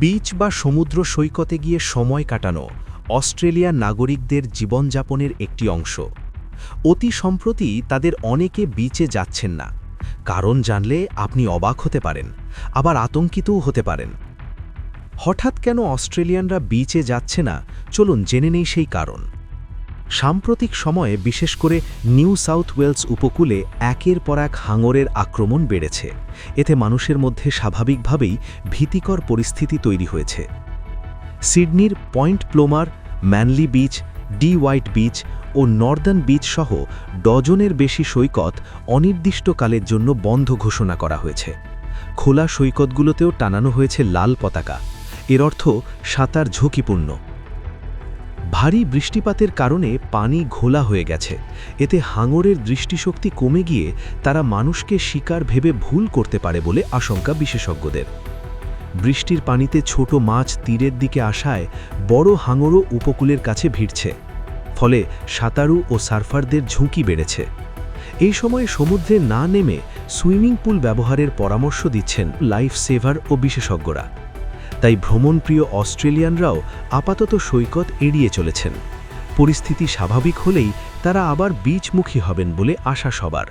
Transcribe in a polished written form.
Beach বা সমুদ্র সৈকতে গিয়ে সময় কাটানো অস্ট্রেলিয়ার নাগরিকদের জীবনযাপনের একটি অংশ। অতি সম্প্রতি তাদের অনেকে বিচে যাচ্ছেন না। কারণ জানলে আপনি অবাক হতে পারেন, আবার আতঙ্কিতও হতে পারেন। হঠাৎ কেন অস্ট্রেলিয়ানরা বিচে যাচ্ছে না, চলুন জেনে নেই সেই কারণ। সাম্প্রতিক সময়ে বিশেষ করে নিউ সাউথ ওয়েলস উপকূলে একের পর এক হাঙরের আক্রমণ বেড়েছে। এতে মানুষের মধ্যে স্বাভাবিকভাবেই ভীতিকর পরিস্থিতি তৈরি হয়েছে। সিডনির Point Plomer, Manly beach, Dee Why beach ও নর্দার্ন বিচ সহ ডজনের বেশি সৈকত অনির্দিষ্টকালের জন্য বন্ধ ঘোষণা করা হয়েছে। খোলা সৈকতগুলোতেও টানানো হয়েছে লাল পতাকা। এর অর্থ সাঁতার ঝুঁকিপূর্ণ। ভারী বৃষ্টিপাতের কারণে পানি ঘোলা হয়ে গেছে। এতে হাঙরের দৃষ্টিশক্তি কমে গিয়ে তারা মানুষকে শিকার ভেবে ভুল করতে পারে বলে আশঙ্কা বিশেষজ্ঞদের। বৃষ্টির পানিতে ছোট মাছ তীরের দিকে আসায় বড় হাঙরও উপকূলের কাছে ভিড়ছে। ফলে সাঁতারু ও সার্ফারদের ঝুঁকি বেড়েছে। এই সময়ে সমুদ্রে না নেমে সুইমিং পুল ব্যবহারের পরামর্শ দিচ্ছেন লাইফ সেভার ও বিশেষজ্ঞরা। তাই ভ্রমণপ্রিয় অস্ট্রেলিয়ানরাও আপাতত সৈকত এড়িয়ে চলেছেন। পরিস্থিতি স্বাভাবিক হলেই তারা আবার বিচমুখী হবেন বলে আশা সবার।